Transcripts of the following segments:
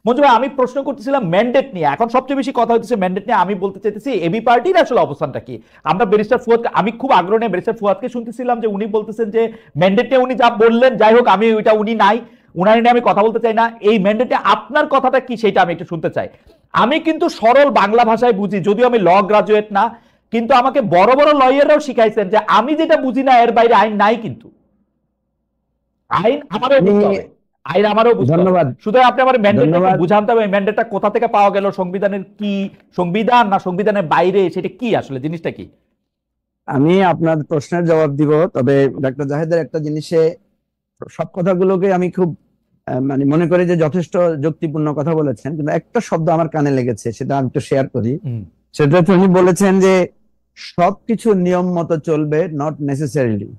মঞ্জু ভাই, আমি প্রশ্ন করতেছিলাম ম্যান্ডেট নিয়ে, এখন সবচেয়ে বেশি কথা হচ্ছে ম্যান্ডেট নিয়ে। আমি বলতে চাইতেছি এবি পার্টির আসলে অবস্থানটা কি। আমরা ব্যারিস্টার ফুয়াদ, আমি খুব আগ্রহ নিয়ে ব্যারিস্টার ফুয়াদকে শুনতেছিলাম যে উনি বলতেছেন যে ম্যান্ডেট নিয়ে উনি যা বললেন, যাই হোক আমি ওইটা উনি নাই, উনার নিয়ে আমি কথা বলতে চাই না। এই ম্যান্ডেটে আপনার কথাটা কি সেটা আমি একটু শুনতে চাই। আমি কিন্তু সরল বাংলা ভাষায় বুঝি, যদিও আমি ল গ্রাজুয়েট না, কিন্তু আমাকে বড় বড় লয়াররাও শিখাইছেন যে আমি যেটা বুঝি না এর বাইরে আইন নাই, কিন্তু আইন আমারও বুঝতে হবে, আইন আমারও বুঝতে হবে। ধন্যবাদ। সুতরাং আপনি আমার ম্যান্ডেটটা ধন্যবাদ। বুঝাতে হবে, ম্যান্ডেটটা কোথা থেকে পাওয়া গেল, সংবিধানের কি, সংবিধান না সংবিধানের বাইরে, সেটা কি আসলে জিনিসটা কি? আমি আপনার প্রশ্নের জবাব দিব, তবে ডক্টর জাহেদের একটা জিনিসে সব কথাগুলোকে আমি খুব মানে মনে করি যে যথেষ্ট যুক্তিপূর্ণ কথা বলেছেন, কিন্তু একটা শব্দ আমার কানে লেগেছে, সেটা আমি একটু শেয়ার করি। সেটা হচ্ছে উনি বলেছেন যে সবকিছু নিয়ম মতো চলবে, নট নেসেসারিলি,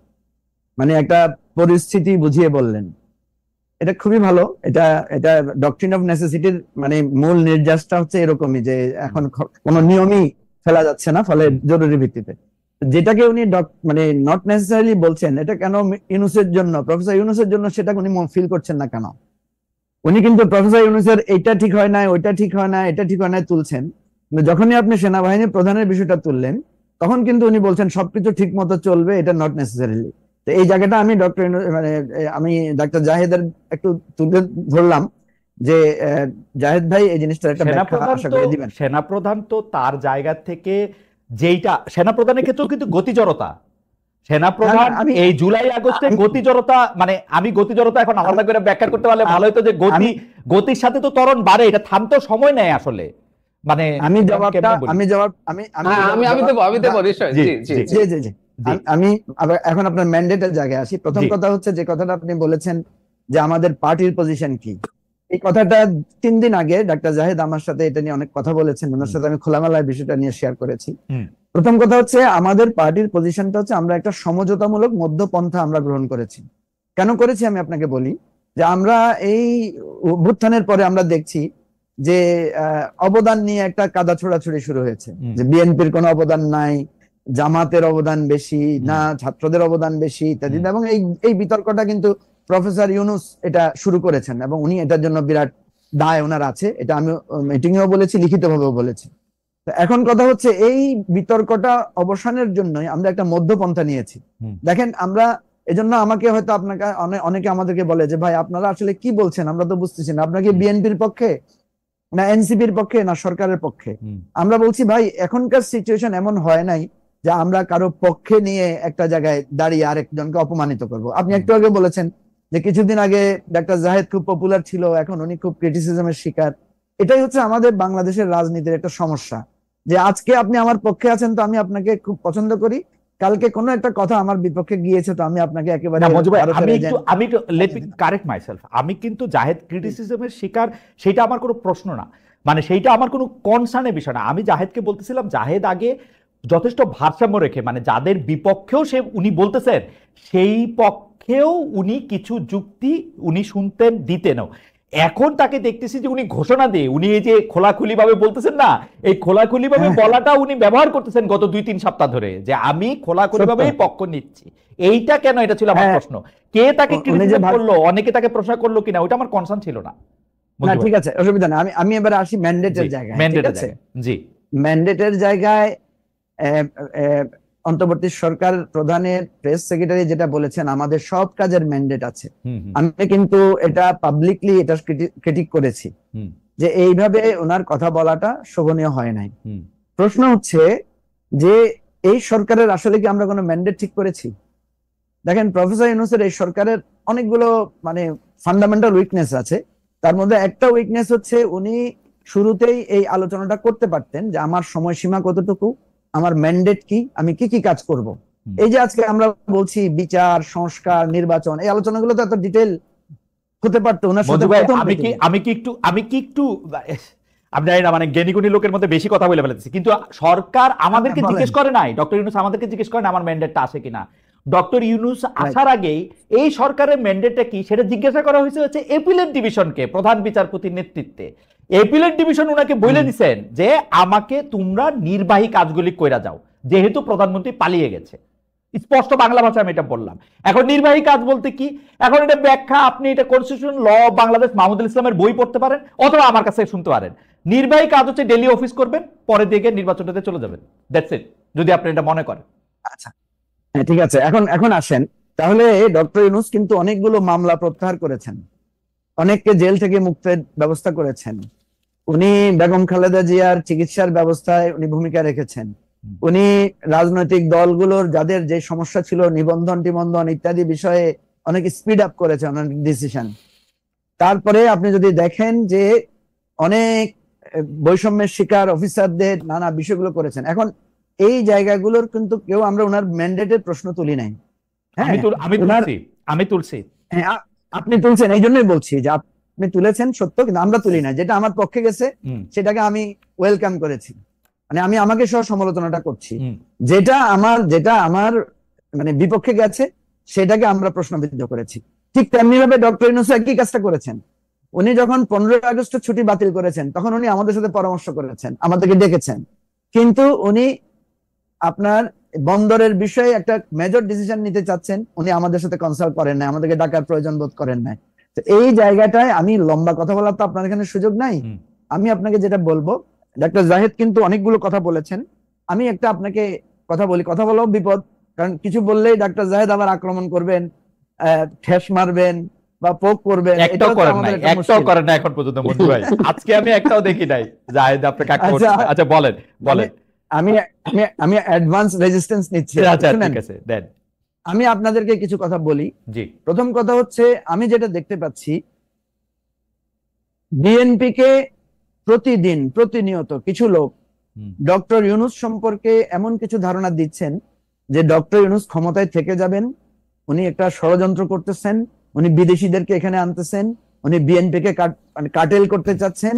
মানে একটা পরিস্থিতি বুঝিয়ে বললেন। এটা খুবই ভালো। এটা এটা ডক্ট্রিন অফ নেসেসিটির মানে মূল নির্যাসটা হচ্ছে এরকমই, যে এখন কোনো নিয়মই ফেলা যাচ্ছে না, ফলে জরুরি ভিত্তিতে যেটাকে উনি মানে নট নেসেসারিলি বলছেন, এটা কেন ইউনূসের জন্য, প্রফেসর ইউনূসের জন্য সেটা উনি ফিল করছেন না কেন? উনি কিন্তু প্রফেসর ইউনূসের এইটা ঠিক হয় না, ওইটা ঠিক হয় না, এটা ঠিক হয় না তুলছেন, কিন্তু যখনই আপনি সেনাবাহিনী প্রধানের বিষয়টা তুললেন, তখন কিন্তু উনি বলছেন সবকিছু ঠিক মতো চলবে, এটা নট নেসেসারিলি। তো এই জায়গাটা আমি মানে আমি ডাক্তার জাহেদের একটু তুলে ধরলাম যে জাহেদ ভাই এই জিনিসটা একটা ব্যাখ্যা আশা করে দিবেন। সেনাপ্রধান তো তার জায়গা থেকে, যেইটা সেনাপ্রধানের ক্ষেত্রেও কিন্তু গতিজড়তা, সেনাপ্রধান এই জুলাই আগস্টে গতিজড়তা, মানে আমি গতিজড়তা এখন আলাদা করে ব্যাখ্যা করতে পারলে ভালো হতো, যে গতির সাথে তো ত্বরণ বাড়ে, এটা থামতে সময় নেয় আসলে। মানে আমি এখন আপনার ম্যান্ডেটের জায়গায় আসি। প্রথম কথা হচ্ছে যে কথাটা আপনি বলেছেন যে আমাদের পার্টির পজিশন কি, এই কথাটা 3 দিন আগে ডাক্তার জাহেদ আমার সাথে এটা নিয়ে অনেক কথা বলেছেন, ওনার সাথে আমি খোলামেলায় বিষয়টা নিয়ে শেয়ার করেছি। প্রথম কথা হচ্ছে আমাদের পার্টির পজিশনটা হচ্ছে আমরা একটা সমঝোতামূলক মধ্যপন্থা আমরা গ্রহণ করেছি। কেন করেছি আমি আপনাকে বলি, যে আমরা এই অভ্যুত্থানের পরে আমরা দেখছি যে অবদান নিয়ে একটা কাদা ছোড়াছুড়ি শুরু হয়েছে, যে বিএনপির কোনো অবদান নাই, জামাতের অবদান বেশি না ছাত্রদের অবদান বেশি ইত্যাদি, এবং এই বিতর্কটা কিন্তু প্রফেসর ইউনূস এটা শুরু করেছেন, এবং উনি এটার জন্য বিরাট দায় ওনার আছে, এটা আমি মিটিং এও বলেছি, লিখিতভাবেও বলেছি। এখন কথা হচ্ছে এই বিতর্কটা অবসানের জন্যই আমরা একটা মধ্যপন্থা নিয়েছি। দেখেন, আমরা এজন্য আমাকে হয়তো আপনাকে অনেকে আমাদেরকে বলে যে ভাই আপনারা আসলে কি বলছেন, আমরা তো বুঝতেছি না, আপনাকে বিএনপির পক্ষে না এনসিপির পক্ষে না সরকারের পক্ষে? আমরা বলছি ভাই এখনকার সিচুয়েশন এমন হয় নাই যে আমরা কারো পক্ষে নিয়ে একটা জায়গায় দাঁড়িয়ে আরেকজনকে অপমানিত করব। আপনি একটু আগে বলেছেন যে কিছুদিন আগে ডাক্তার জাহেদ খুব পপুলার ছিল, এখন উনি খুব ক্রিটিসিজমের শিকার। এটাই হচ্ছে আমাদের বাংলাদেশের রাজনীতির একটা সমস্যা, যে আজকে আপনি আমার পক্ষে আছেন তো আমি আপনাকে খুব পছন্দ করি, কালকে কোনো একটা কথা আমার বিপক্ষে গিয়েছে তো আমি আপনাকে একেবারে আমি লেট মি কারেক্ট মাইসেলফ, আমি কিন্তু জাহেদ ক্রিটিসিজমের শিকার সেটা আমার কোনো প্রশ্ন না, মানে সেইটা আমার কোনো কনসার্নের বিষয় না। আমি জাহেদকে বলতেছিলাম, জাহেদ আগে যথেষ্ট ভারসাম্য রেখে, মানে যাদের বিপক্ষেও উনি বলতেছেন সেই পক্ষেও উনি কিছু যুক্তি উনি শুনতেন, দিতেনও। এখন তাকে দেখতেছি যে উনি ঘোষণা দিয়ে, উনি এই যে খোলাখুলি ভাবে বলতেছেন না, এই খোলাখুলি ভাবে বলাটা উনি ব্যবহার করতেছেন গত 2-3 সপ্তাহ ধরে, যে আমি খোলাখুলি ভাবে পক্ষ নিচ্ছি। এইটা কেন, এটা ছিল আমার প্রশ্ন। কে তাকে ক্রিটিসাইজ করলো, অনেকে তাকে প্রশ্ন করলো কিনা, ওটা আমার কনসার্ন ছিল না। ঠিক আছে, অসুবিধা নেই। আমি এবার আসি ম্যান্ডেটের জায়গায়। জি, ম্যান্ডেটের জায়গায় অন্তর্বর্তী সরকার প্রধানের প্রেস সেক্রেটারি যেটা বলেছেন, আমাদের সব কাজের ম্যান্ডেট আছে। আমি কিন্তু এটা পাবলিকলি এটা ক্রিটিক করেছি যে এইভাবে ওনার কথা বলাটা শোভনীয় হয় নাই। প্রশ্ন হচ্ছে যে এই সরকারের আসলে কি আমরা কোনো ম্যান্ডেট ঠিক করেছি? দেখেন, প্রফেসর ইউনূসের এই সরকারের অনেকগুলো মানে ফান্ডামেন্টাল উইকনেস আছে। তার মধ্যে একটা উইকনেস হচ্ছে উনি শুরুতেই এই আলোচনাটা করতে পারতেন যে আমার সময়সীমা কতটুকু, আমার ম্যান্ডেট কি, আমি কি কি কাজ করব। এই যে আজকে আমরা বলছি বিচার, সংস্কার, নির্বাচন, এই আলোচনাগুলো তো এত ডিটেইল হতে পারতো ওনার সাথে। আমি কি একটু আপনারা মানে জ্ঞানীগুণী লোকের মধ্যে বেশি কথা বলে ফেলেছি, কিন্তু সরকার আমাদেরকে জিজ্ঞেস করে নাই, ডক্টর ইউনূস আমাদেরকে জিজ্ঞেস করে না আমার ম্যান্ডেটটা আছে কিনা। ডক্টর ইউনূস আসার আগেই এই সরকারের ম্যান্ডেটটা কি সেটা জিজ্ঞাসা করা হয়েছে এপিলেট ডিভিশনকে, প্রধান বিচারপতির নেতৃত্বে। এপিলেট ডিভিশন ওনাকে বলে দিচ্ছেন যে আমাকে তোমরা নির্বাহী কাজগুলি কইরা যাও, যেহেতু প্রধানমন্ত্রী পালিয়ে গেছে। স্পষ্ট বাংলা ভাষায় আমি এটা বললাম। এখন নির্বাহী কাজ বলতে কি, এখন এটা ব্যাখ্যা আপনি এটা কনস্টিটিউশন ল বাংলাদেশ মাহমুদুল ইসলামের বই পড়তে পারেন অথবা আমার কাছে শুনতে পারেন। নির্বাহী কাজ হচ্ছে ডেলি অফিস করবেন, পরে দিকে নির্বাচনটাতে চলে যাবেন, দ্যাটস ইট, যদি আপনি এটা মনে করেন। আচ্ছা, হ্যাঁ ঠিক আছে। এখন আসেন তাহলে, ডক্টর ইউনূস কিন্তু অনেকগুলো মামলা প্রত্যাহার করেছেন, অনেককে জেল থেকে মুক্তের ব্যবস্থা করেছেন, উনি বেগম খালেদা জিয়ার চিকিৎসার ব্যবস্থায় উনি ভূমিকা রেখেছেন, উনি রাজনৈতিক দলগুলোর যাদের যে সমস্যা ছিল নিবন্ধন টিবন্ধন ইত্যাদি বিষয়ে অনেক স্পিড আপ করেছেন, অনেক ডিসিশন। তারপরে আপনি যদি দেখেন যে অনেক বৈষম্যের শিকার অফিসারদের নানা বিষয়গুলো করেছেন। এখন এই জায়গাগুলোর কিন্তু কেউ আমরা ওনার ম্যান্ডেটের প্রশ্ন তুলি নাই। হ্যাঁ, আমি তুলছি, হ্যাঁ আপনি তুলছেন, এই জন্যই বলছি যে আপনি তুলেছেন সত্য, কিন্তু আমরা তুলি না। যেটা আমার পক্ষে গেছে সেটাকে আমি ওয়েলকাম করেছি, মানে আমি আমাকে সহ সমালোচনাটা করছি। যেটা আমার মানে বিপক্ষে গেছে সেটাকে আমরা প্রশ্নবিদ্ধ করেছি। ঠিক তেমনি ভাবে ডক্টর ইউনূস একই কাজটা করেছেন। উনি যখন 15 আগস্টের ছুটি বাতিল করেছেন তখন উনি আমাদের সাথে পরামর্শ করেছেন, আমাদেরকে ডেকেছেন, কিন্তু উনি আপনার বন্দরের বিষয়ে একটা মেজর ডিসিশন নিতে চাচ্ছেন, উনি আমাদের সাথে কনসাল্ট করেন নাই, আমাদেরকে ডাকার প্রয়োজন বোধ করেন নাই। তো এই জায়গাটায় আমি লম্বা কথা বলার তো আপনার এখানে সুযোগ নাই। আমি আপনাকে যেটা বলবো, ডাক্তার জাহেদ কিন্তু অনেকগুলো কথা বলেছেন, আমি একটা আপনাকে কথা বলি, কথা বলাও বিপদ, কারণ কিছু বললেই ডাক্তার জাহেদ আবার আক্রমণ করবেন, ঠেস মারবেন বা পোক করবেন। একটাও করেন না এখন পর্যন্ত মঞ্জু ভাই, আজকে আমি একটাও দেখি নাই জাহেদ আপনাকে আক্রমণ। আচ্ছা বলেন। আমি অ্যাডভান্স রেজিস্ট্যান্স নিচ্ছি। আচ্ছা ঠিক আছে, দেন আমি আপনাদেরকে কিছু কথা বলি। জি, প্রথম কথা হচ্ছে, আমি যেটা দেখতে পাচ্ছি বিএনপি কে প্রতিনিয়ত কিছু লোক ডক্টর ইউনূস সম্পর্কে এমন কিছু ধারণা দিচ্ছেন যে ডক্টর ইউনূস ক্ষমতায় থেকে যাবেন, উনি একটা ষড়যন্ত্র করতেছেন, উনি বিদেশিদেরকে এখানে আনতেছেন, উনি বিএনপি কে কাটেল করতে চাচ্ছেন,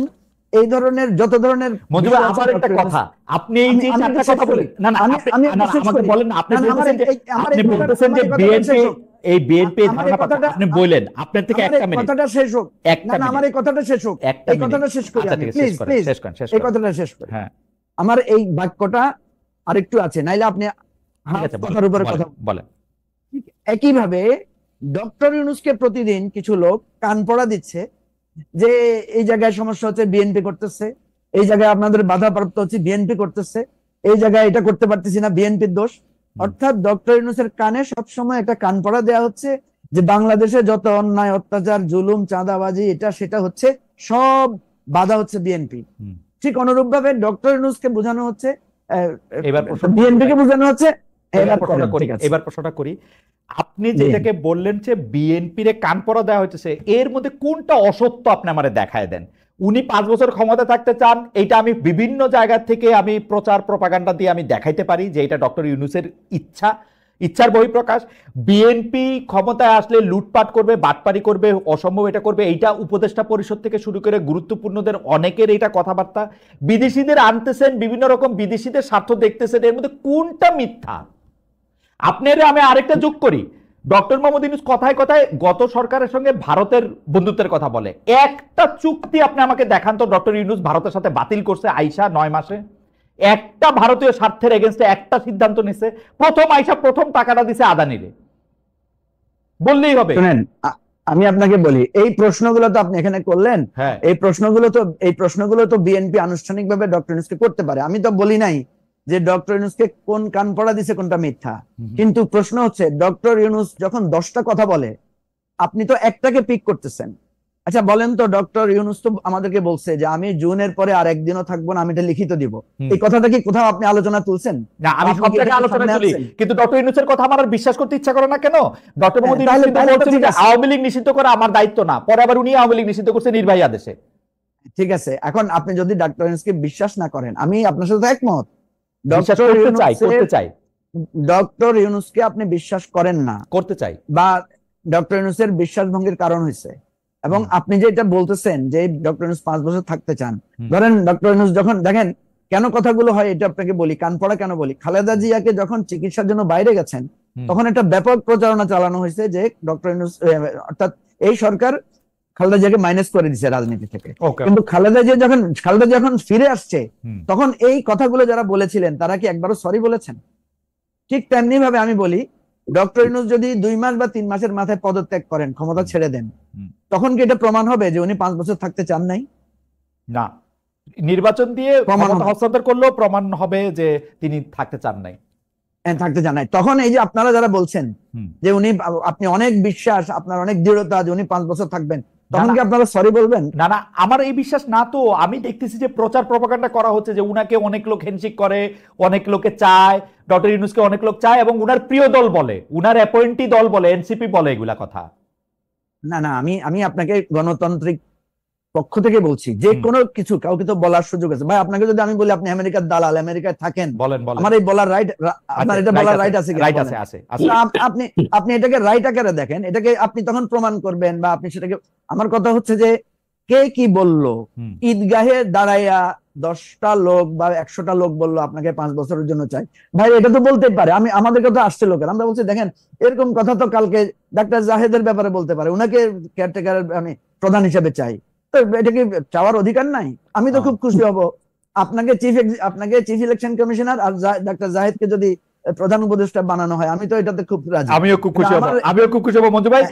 এই ধরনের যত ধরনের। মঞ্জু ভাই আবার একটা কথা, আপনি এই যে চারটা কথা বলেন, না না আপনি আমাকে বলেন না, আপনি বলতেছেন যে বিএনপি ধারণা কথা আপনি বলেন, আপনার থেকে একটা মিনিট কথাটা শেষ হোক, না আমার এই কথাটা শেষ হোক, এই কথাটা শেষ করি আমি, প্লিজ এই কথাটা শেষ করি। হ্যাঁ, আমার এই বাক্যটা আরেকটু আছে, নাইলে আপনি কথার উপরে কথা বলেন। একইভাবে ডক্টর ইউনূসকে প্রতিদিন কিছু লোক কান পড়া দিচ্ছে যে এই জায়গায় সমস্যা হচ্ছে বিএনপি করতেছে, এই জায়গায় আপনাদের বাধাপ্রাপ্ত হচ্ছে বিএনপি করতেছে, এই জায়গায় এটা করতে পারতেছি না বিএনপির দোষ। অর্থাৎ ডক্টর ইউনূসের কানে সবসময় একটা কান পড়া দেওয়া হচ্ছে যে বাংলাদেশে যত অন্যায় অত্যাচার জুলুম চাঁদাবাজি এটা সেটা হচ্ছে, সব বাধা হচ্ছে বিএনপি। ঠিক অনুরূপ ভাবে ডক্টর ইউনূসকে বোঝানো হচ্ছে, বিএনপি কে বোঝানো হচ্ছে। এবার প্রশ্নটা করি, আপনি যেটাকে বললেন যে বিএনপির কান পড়া দেওয়া হচ্ছে, এর মধ্যে কোনটা অসত্য আপনি আমারে দেখায় দেন। উনি 5 বছর ক্ষমতা থাকতে চান, এইটা আমি বিভিন্ন জায়গা থেকে আমি প্রচার প্রপাগান্ডা দিয়ে আমি দেখাইতে পারি যে এটা ডক্টর ইউনূসের ইচ্ছার বহিঃপ্রকাশ। বিএনপি ক্ষমতায় আসলে লুটপাট করবে, বাটপারি করবে, অসম্ভব এটা করবে, এইটা উপদেষ্টা পরিষদ থেকে শুরু করে গুরুত্বপূর্ণদের অনেকের এইটা কথাবার্তা। বিদেশিদের আনতেছেন, বিভিন্ন রকম বিদেশিদের স্বার্থ দেখতেছেন, এর মধ্যে কোনটা মিথ্যা? আপনার আমি আরেকটা যোগ করি, ডক্টর মোহাম্মদ ইউনূস কথায় কথায় গত সরকারের সঙ্গে ভারতের বন্ধুত্বের কথা বলে, একটা চুক্তি আপনি আমাকে দেখান তো ডক্টর ইউনূস ভারতের সাথে বাতিল করছে আইসা 9 মাসে, একটা ভারতীয় স্বার্থের এগেইনস্টে একটা সিদ্ধান্ত নিছে, প্রথম আইসা প্রথম টাকাটা দিছে আদানিরে, বললেই হবে। শুনেন, আমি আপনাকে বলি, এই প্রশ্নগুলো তো আপনি এখানে করলেন, এই প্রশ্নগুলো তো বিএনপি আনুষ্ঠানিকভাবে ডক্টর ইউনূসকে করতে পারে। আমি তো বলি নাই যে ডক্টর ইউনূসকে কোন কান পড়া দিছে কোনটা মিথ্যা, কিন্তু প্রশ্ন হচ্ছে ডক্টর ইউনূস যখন 10টা কথা বলে আপনি তো একটাকে পিক করতেছেন। আচ্ছা বলেন তো, ডক্টর ইউনূস তো আমাদেরকে বলছে যে আমি জুনের পরে আর একদিনও থাকবো না, আমি এটা লিখিত দিব। এই কথাটা কি কোথাও আপনি আলোচনা তুলছেন? না, আমি সব জায়গায় আলোচনা তুলি, কিন্তু ডক্টর ইউনূসের কথা আমার বিশ্বাস করতে ইচ্ছা করে না কেন? ডক্টর মোহাম্মদ ইউনূস বলছেন যে আওয়ামী লীগ নিষিদ্ধ করা আমার দায়িত্ব না, পরে আবার উনি আওয়ামী লীগ নিষিদ্ধ করছে নির্বাহী আদেশে। ঠিক আছে, এখন আপনি যদি ডক্টর ইউনূসকে বিশ্বাস না করেন, আমি আপনার সাথে একমত, ডক্টর ইউনূসকে আপনি বিশ্বাস করেন না, করতে চাই, বা ডক্টর ইউনূসের বিশ্বাস ভঙ্গের কারণ হয়েছে, এবং আপনি যে এটা বলতেছেন যে ডক্টর ইউনূস 5 বছর থাকতে চান, ধরেন ডক্টর ইউনূস যখন, দেখেন কেন কথাগুলো হয় এটা আপনাকে বলি, কান পড়া কেন বলি। খালেদা জিয়াকে যখন চিকিৎসার জন্য বাইরে গেছেন তখন একটা ব্যাপক প্রচারণা চালানো হয়েছে যে ডক্টর ইউনূস, অর্থাৎ এই সরকার খালেদা জিয়াকে মাইনাস করে দিচ্ছে রাজনীতি থেকে, কিন্তু খালেদা জিয়া যখন ফিরে আসছে তখন এই কথাগুলো যারা বলেছিলেন তারা কি একবারও সরি বলেছেন? ঠিক তেমনি ভাবে আমি বলি, ডক্টর ইউনূস যদি 2 মাস বা 3 মাসের মাথায় পদত্যাগ করেন, ক্ষমতা ছেড়ে দেন, তখন কি এটা প্রমাণ হবে যে উনি 5 বছর থাকতে চান নাই? না, নির্বাচন দিয়ে প্রমাণ ক্ষমতা হবে। হস্তান্তর করলেও প্রমাণ হবে যে তিনি থাকতে চান নাই। হ্যাঁ, থাকতে চান নাই। তখন এই যে আপনারা যারা বলছেন যে উনি, আপনি অনেক বিশ্বাস, আপনার অনেক দৃঢ়তা যে উনি 5 বছর থাকবেন, তখন কি আপনারা সরি বলবেন? না না, আমার এই বিশ্বাস না তো। আমি দেখতেছি যে প্রচার প্রপাগান্ডা করা হচ্ছে যে উনাকে অনেক লোক হ্যান্ডশেক করে, অনেক লোকে চায়, ডক্টর ইউনূসকে অনেক লোক চায় এবং উনার প্রিয় দল বলে, উনার অ্যাপয়েন্টি দল বলে, এনসিপি বলে এগুলা কথা। না না, আমি আপনাকে গণতান্ত্রিক পক্ষ থেকে বলছি, যে কোনো কিছু কাউকে তো বলার সুযোগ আছে। ভাই, আপনাকে যদি আমি বলি আপনি আমেরিকার দালাল, আমেরিকায় থাকেন, বলেন বলেন, আমার এই বলার রাইট, আপনার এটা বলার রাইট আছে কি? রাইট আছে, আছে আছে। আপনি আপনি এটাকে রাইট আকারে দেখেন, এটাকে আপনি তখন প্রমাণ করবেন, বা আপনি সেটাকে, আমার কথা হচ্ছে যে কে কি বললো, ঈদগাহে দাঁড়াইয়া 10টা লোক বা 100টা লোক বললো আপনাকে 5 বছরের জন্য চাই, ভাই এটা তো বলতে পারে। আমাদের কথা আসছে লোকের, আমরা বলছি দেখেন এরকম কথা তো কালকে ডাক্তার জাহেদের ব্যাপারে বলতে পারে, উনাকে কেয়ারটেকার আমি প্রধান হিসেবে চাই, তো এটা কি চাওয়ার অধিকার নাই? আমি তো খুব খুশি হব আপনাকে চিফ ইলেকশন কমিশনার আর ডাক্তার জাহেদকে যদি প্রধান উপদেষ্টা বানানো হয়, আমি তো এটাতে খুব রাজি। আমিও খুব খুশি হব, আমিও খুব খুশি হব মঞ্জু ভাই।